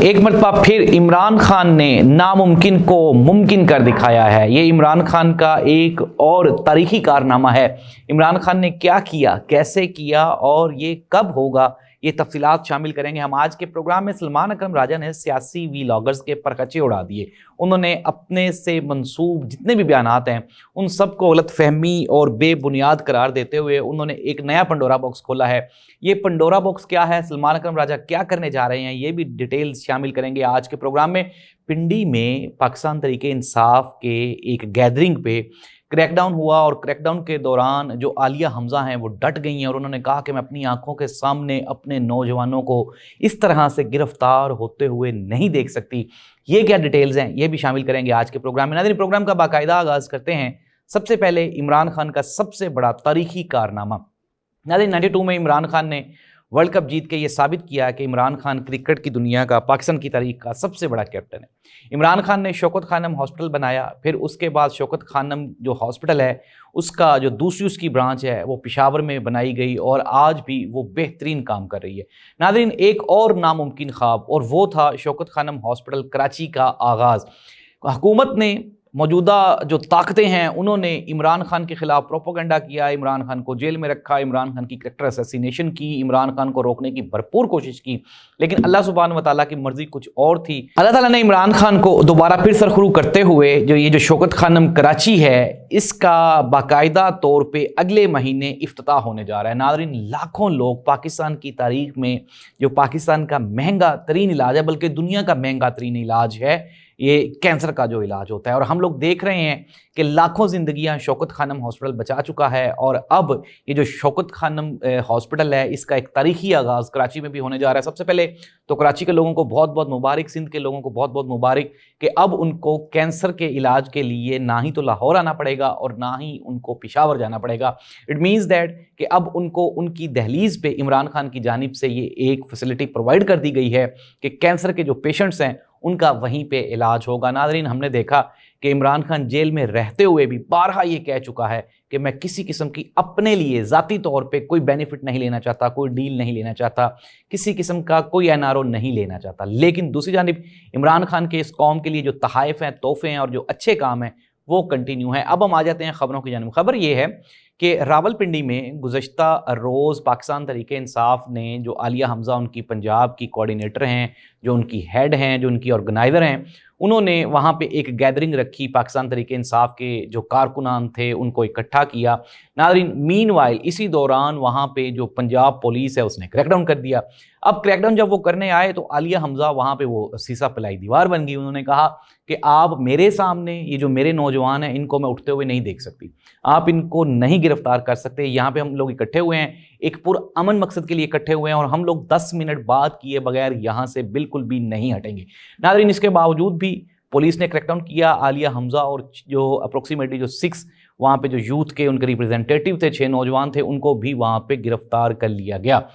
एक मरतबा फिर इमरान खान ने नामुमकिन को मुमकिन कर दिखाया है। ये इमरान खान का एक और तारीखी कारनामा है। इमरान खान ने क्या किया, कैसे किया और ये कब होगा, ये तफसीलात शामिल करेंगे हम आज के प्रोग्राम में। सलमान अकरम राजा ने सियासी वीलॉगर्स के परकचे उड़ा दिए। उन्होंने अपने से मंसूब जितने भी बयानात हैं उन सबको गलत फहमी और बेबुनियाद करार देते हुए उन्होंने एक नया पंडोरा बॉक्स खोला है। ये पंडोरा बॉक्स क्या है, सलमान अकरम राजा क्या करने जा रहे हैं, ये भी डिटेल्स शामिल करेंगे आज के प्रोग्राम में। पिंडी में पाकिस्तान तहरीक इंसाफ के एक गैदरिंग पे क्रैकडाउन हुआ और क्रैकडाउन के दौरान जो आलिया हमजा हैं वो डट गई हैं और उन्होंने कहा कि मैं अपनी आंखों के सामने अपने नौजवानों को इस तरह से गिरफ्तार होते हुए नहीं देख सकती। ये क्या डिटेल्स हैं, ये भी शामिल करेंगे आज के प्रोग्राम में। नाज़रीन, प्रोग्राम का बाकायदा आगाज़ करते हैं सबसे पहले इमरान खान का सबसे बड़ा तारीखी कारनामा। नाज़रीन, 92 में इमरान खान ने वर्ल्ड कप जीत के ये साबित किया कि इमरान खान क्रिकेट की दुनिया का, पाकिस्तान की तारीख का सबसे बड़ा कैप्टन है। इमरान खान ने शौकत खानम हॉस्पिटल बनाया, फिर उसके बाद शौकत खानम जो हॉस्पिटल है उसका जो दूसरी उसकी ब्रांच है वो पेशावर में बनाई गई और आज भी वो बेहतरीन काम कर रही है। नाज़रीन, एक और नामुमकिन ख्वाब और वो था शौकत खानम हॉस्पिटल कराची का आगाज़। हुकूमत ने, मौजूदा जो ताकतें हैं, उन्होंने इमरान खान के खिलाफ प्रोपोगंडा किया, इमरान खान को जेल में रखा, इमरान खान की कैरेक्टर असैसिनेशन की, इमरान खान को रोकने की भरपूर कोशिश की, लेकिन अल्लाह सुब्हानहू व तआला की मर्जी कुछ और थी। अल्लाह ताला ने इमरान खान को दोबारा फिर सरखरू करते हुए जो शौकत खानम कराची है इसका बाकायदा तौर पे अगले महीने इफ्तिताह होने जा रहा है। नाज़रीन, लाखों लोग पाकिस्तान की तारीख में जो पाकिस्तान का महंगा तरीन इलाज है, बल्कि दुनिया का महंगा तरीन इलाज है, ये कैंसर का जो इलाज होता है, और हम लोग देख रहे हैं कि लाखों ज़िंदगियां शौकत खानम हॉस्पिटल बचा चुका है। और अब ये जो शौकत खानम हॉस्पिटल है इसका एक तारीखी आगाज़ कराची में भी होने जा रहा है। सबसे पहले तो कराची के लोगों को बहुत बहुत मुबारक, सिंध के लोगों को बहुत बहुत मुबारक कि अब उनको कैंसर के इलाज के लिए ना ही तो लाहौर आना पड़ेगा और ना ही उनको पेशावर जाना पड़ेगा। इट मीन्स दैट कि अब उनको उनकी दहलीज़ पे इमरान खान की जानिब से ये एक फैसिलिटी प्रोवाइड कर दी गई है कि कैंसर के जो पेशेंट्स हैं उनका वहीं पे इलाज होगा। नाज़रीन, हमने देखा कि इमरान खान जेल में रहते हुए भी बारहा ये कह चुका है कि मैं किसी किस्म की अपने लिए ज़ाती तौर पे कोई बेनिफिट नहीं लेना चाहता, कोई डील नहीं लेना चाहता, किसी किस्म का कोई एनआरओ नहीं लेना चाहता। लेकिन दूसरी जानिब इमरान खान के इस कौम के लिए जो तहाइफ हैं, तोहफे हैं और जो अच्छे काम हैं वो कंटिन्यू है। अब हम आ जाते हैं ख़बरों की जानिब। खबर ये है कि रावलपिंडी में गुज़श्ता रोज़ पाकिस्तान तहरीक इंसाफ ने जो आलिया हमजा उनकी पंजाब की कोऑर्डिनेटर हैं, जो उनकी हेड हैं, जो उनकी ऑर्गेनाइज़र हैं, उन्होंने वहाँ पे एक गैदरिंग रखी। पाकिस्तान तहरीक इंसाफ के जो कारकुनान थे उनको इकट्ठा किया। नाज़रीन, मीनवाइल इसी दौरान वहाँ पे जो पंजाब पुलिस है उसने क्रैकडाउन कर दिया। अब क्रैकडाउन जब वो करने आए तो आलिया हमजा वहाँ पे वो सीसा पिलाई दीवार बन गई। उन्होंने कहा कि आप मेरे सामने, ये जो मेरे नौजवान हैं, इनको मैं उठते हुए नहीं देख सकती, आप इनको नहीं गिरफ्तार कर सकते। यहाँ पे हम लोग इकट्ठे हुए हैं, एक पुरअमन मकसद के लिए इकट्ठे हुए हैं और हम लोग 10 मिनट बात किए बगैर यहाँ से बिल्कुल भी नहीं हटेंगे। नाज़रीन, इसके बावजूद भी पुलिस ने क्रैकडाउन किया। आलिया हमजा और जो अप्रोक्सीमेटली जो 6 वहाँ पे जो यूथ के उनके रिप्रेजेंटेटिव थे, 6 नौजवान थे, उनको भी वहाँ पे गिरफ्तार कर लिया गया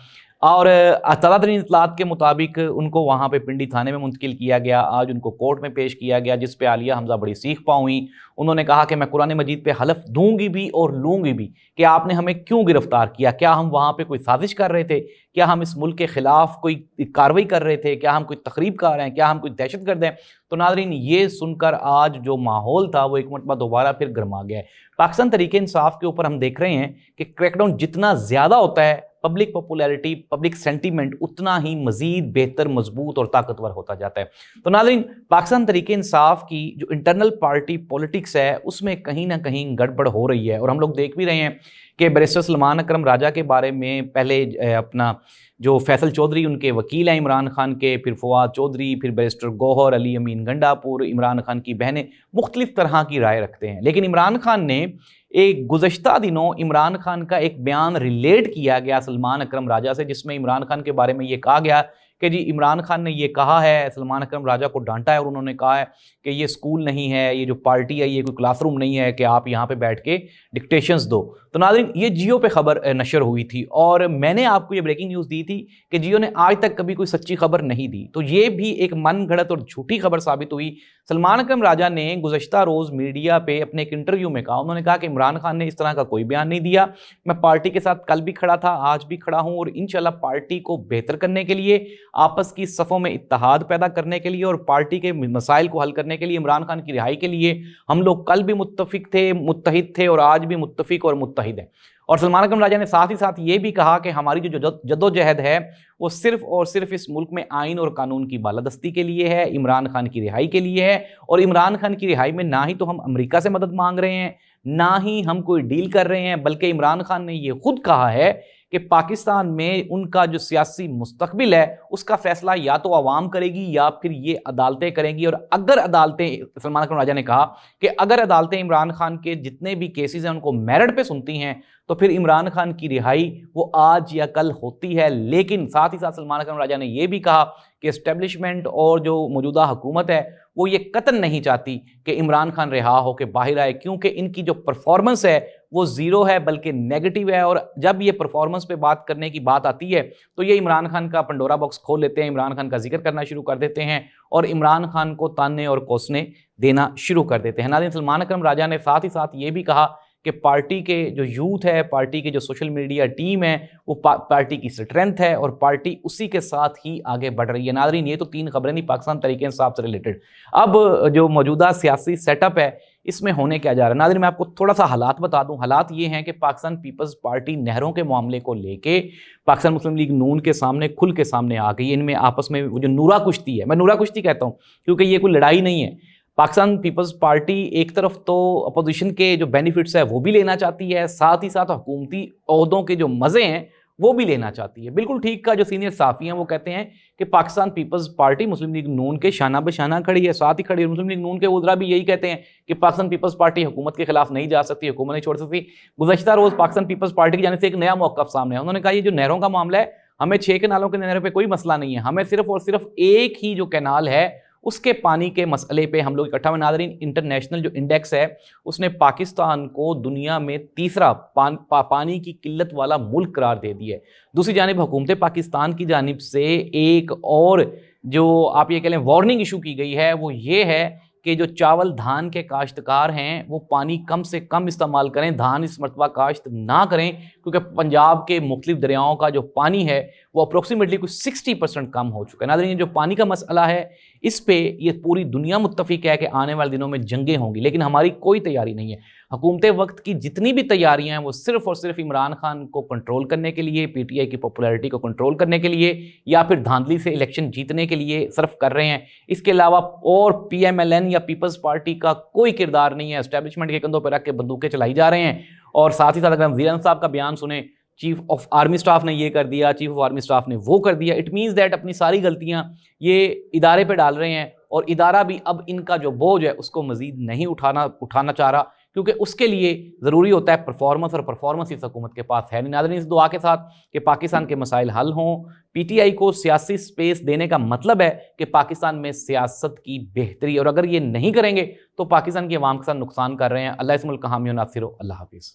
और ताज़ातरीन इत्तलात के मुताबिक उनको वहाँ पे पिंडी थाने में मुंतकिल किया गया। आज उनको कोर्ट में पेश किया गया, जिस पे आलिया हमजा बड़ी सीख पाँ हुई। उन्होंने कहा कि मैं कुरान मजीद पे हलफ दूंगी भी और लूँगी भी कि आपने हमें क्यों गिरफ्तार किया, क्या हम वहाँ पे कोई साजिश कर रहे थे, क्या हम इस मुल्क के ख़िलाफ़ कोई कार्रवाई कर रहे थे, क्या हम कोई तकरीब कर रहे हैं, क्या हम कोई दहशतगर्द हैं। तो नाज़रीन, ये सुनकर आज जो माहौल था वो एक मरतबा दोबारा फिर गर्मा गया है। पाकिस्तान तहरीक इंसाफ के ऊपर हम देख रहे हैं कि क्रैकडाउन जितना ज़्यादा होता है, पब्लिक पॉपुलैरिटी, पब्लिक सेंटीमेंट उतना ही मज़ीद बेहतर, मजबूत और ताकतवर होता जाता है। तो नाज़रीन, पाकिस्तान तहरीक इंसाफ की जो इंटरनल पार्टी पॉलिटिक्स है उसमें कहीं ना कहीं गड़बड़ हो रही है और हम लोग देख भी रहे हैं कि बैरिस्टर सलमान अकरम राजा के बारे में पहले अपना जो फैसल चौधरी उनके वकील हैं इमरान खान के, फिर फवाद चौधरी, फिर बैरिस्टर गौहर, अली अमीन गंडापुर, इमरान खान की बहनें मुख्तलिफ तरह की राय रखते हैं। लेकिन इमरान खान ने एक गुज़श्ता दिनों इमरान खान का एक बयान रिलेट किया गया सलमान अकरम राजा से, जिसमें इमरान खान के बारे में ये कहा गया कि जी इमरान खान ने ये कहा है, सलमान अकरम राजा को डांटा है और उन्होंने कहा है कि ये स्कूल नहीं है, ये जो पार्टी है ये कोई क्लासरूम नहीं है कि आप यहाँ पे बैठ के डिक्टेशंस दो। तो नाज़रीन, ये जियो पे खबर नशर हुई थी और मैंने आपको ये ब्रेकिंग न्यूज़ दी थी कि जियो ने आज तक कभी कोई सच्ची खबर नहीं दी। तो ये भी एक मन घड़त और झूठी खबर साबित हुई। सलमान अकरम राजा ने गुज़श्ता रोज़ मीडिया पे अपने एक इंटरव्यू में कहा, उन्होंने कहा कि इमरान खान ने इस तरह का कोई बयान नहीं दिया, मैं पार्टी के साथ कल भी खड़ा था, आज भी खड़ा हूँ और इंशाल्लाह पार्टी को बेहतर करने के लिए आपस की सफ़ों में इत्तेहाद पैदा करने के लिए और पार्टी के मसाइल को हल करने के लिए, इमरान खान की रिहाई के लिए हम लोग कल भी मुत्तहिद थे और आज भी मुत्तफिक और मुत्तहिद हैं। और सलमान अकरम राजा ने साथ ही साथ ये भी कहा कि हमारी जो जद्दोजहद है वो सिर्फ और सिर्फ इस मुल्क में आइन और कानून की बालादस्ती के लिए है, इमरान खान की रिहाई के लिए है। और इमरान खान की रिहाई में ना ही तो हम अमेरिका से मदद मांग रहे हैं, ना ही हम कोई डील कर रहे हैं, बल्कि इमरान खान ने ये खुद कहा है कि पाकिस्तान में उनका जो सियासी मुस्तकबिल है उसका फैसला या तो आवाम करेगी या फिर ये अदालतें करेंगी। और अगर अदालतें, सलमान अकरम राजा ने कहा कि अगर अदालतें इमरान खान के जितने भी केसेस हैं उनको मेरिट पे सुनती हैं तो फिर इमरान खान की रिहाई वो आज या कल होती है। लेकिन साथ ही साथ सलमान अकरम राजा ने यह भी कहा कि एस्टेब्लिशमेंट और जो मौजूदा हुकूमत है वो ये कतन नहीं चाहती कि इमरान खान रिहा हो के बाहर आए, क्योंकि इनकी जो परफॉर्मेंस है वो ज़ीरो है बल्कि नेगेटिव है। और जब ये परफॉर्मेंस पे बात करने की बात आती है तो ये इमरान खान का पंडोरा बॉक्स खोल लेते हैं, इमरान खान का जिक्र करना शुरू कर देते हैं और इमरान खान को ताने और कोसने देना शुरू कर देते हैं। नाज़रीन, सलमान अकरम राजा ने साथ ही साथ ये भी कहा कि पार्टी के जो यूथ है, पार्टी के जो सोशल मीडिया टीम है वो पार्टी की स्ट्रेंथ है और पार्टी उसी के साथ ही आगे बढ़ रही है। नाज़रीन, ये तो 3 खबरें थी पाकिस्तान तहरीक इंसाफ से रिलेटेड। अब जो मौजूदा सियासी सेटअप है इसमें होने क्या जा रहा है, नाज़रीन मैं आपको थोड़ा सा हालात बता दूं। हालात ये हैं कि पाकिस्तान पीपल्स पार्टी नहरों के मामले को लेके पाकिस्तान मुस्लिम लीग नून के सामने खुल के सामने आ गई। इनमें आपस में वो जो नूरा कुश्ती है, मैं नूरा कुश्ती कहता हूँ क्योंकि ये कोई लड़ाई नहीं है। पाकिस्तान पीपल्स पार्टी एक तरफ तो अपोजिशन के जो बेनिफिट्स है वो भी लेना चाहती है, साथ ही साथ हुकूमती ओहदों के जो मज़े हैं वो भी लेना चाहती है। बिल्कुल ठीक का जो सीनियर साफ़ी हैं वो कहते हैं कि पाकिस्तान पीपल्स पार्टी मुस्लिम लीग नून के शाना बशाना खड़ी है, साथ ही खड़ी है। मुस्लिम लीग नून के वज़रा भी यही कहते हैं कि पाकिस्तान पीपल्स पार्टी हुकूमत के खिलाफ नहीं जा सकती, हुकूमत नहीं छोड़ सकती। गुज़श्ता रोज़ पाकिस्तान पीपल्स पार्टी की जानिब से एक नया मौक़िफ़ सामने है। उन्होंने कहा ये जो नहरों का मामला है, हमें 6 कैनालों के नहरों पर कोई मसला नहीं है, हमें सिर्फ और सिर्फ एक ही जो कैनाल है उसके पानी के मसले पे हम लोग इकट्ठा में। नाज़रीन, इंटरनेशनल जो इंडेक्स है उसने पाकिस्तान को दुनिया में तीसरा पानी की किल्लत वाला मुल्क करार दे दिया है। दूसरी जानिब हुकूमत पाकिस्तान की जानिब से एक और जो आप ये कह लें वार्निंग इशू की गई है वो ये है कि जो चावल धान के काश्तकार हैं वो पानी कम से कम इस्तेमाल करें, धान इस मरतबा काश्त ना करें, क्योंकि पंजाब के मुख्तलिफ दरियाओं का जो पानी है वो अप्रोक्सीमेटली कुछ 60% कम हो चुका है। नाज़रीन, जो पानी का मसला है इस पे ये पूरी दुनिया मुत्तफिक है कि आने वाले दिनों में जंगें होंगी, लेकिन हमारी कोई तैयारी नहीं है। हुकूमत वक्त की जितनी भी तैयारियां हैं वो सिर्फ और सिर्फ इमरान खान को कंट्रोल करने के लिए, पीटीआई की पॉपुलैरिटी को कंट्रोल करने के लिए या फिर धांधली से इलेक्शन जीतने के लिए सर्फ कर रहे हैं। इसके अलावा और पीएमएलएन या पीपल्स पार्टी का कोई किरदार नहीं है। एस्टैब्लिशमेंट के कंधों पर रख के बंदूकें चलाई जा रहे हैं। और साथ ही साथ अगर हम वज़ीर आज़म साहब का बयान सुने, चीफ ऑफ आर्मी स्टाफ ने ये कर दिया, चीफ ऑफ आर्मी स्टाफ ने वो कर दिया, इट मीन्स दैट अपनी सारी गलतियां ये इदारे पे डाल रहे हैं और इदारा भी अब इनका जो बोझ है उसको मजीद नहीं उठाना चाह रहा, क्योंकि उसके लिए ज़रूरी होता है परफॉर्मेंस, और परफॉर्मेंस इस हुकूमत के पास है नहीं। नाज़रीन, इस दुआ के साथ कि पाकिस्तान के मसाइल हल हों, पीटीआई को सियासी स्पेस देने का मतलब है कि पाकिस्तान में सियासत की बेहतरी, और अगर ये नहीं करेंगे तो पाकिस्तान की आवाम के साथ नुकसान कर रहे हैं। अल्लाह इस मुल्क का हामी और नासिर हो। अल्लाह हाफिज़।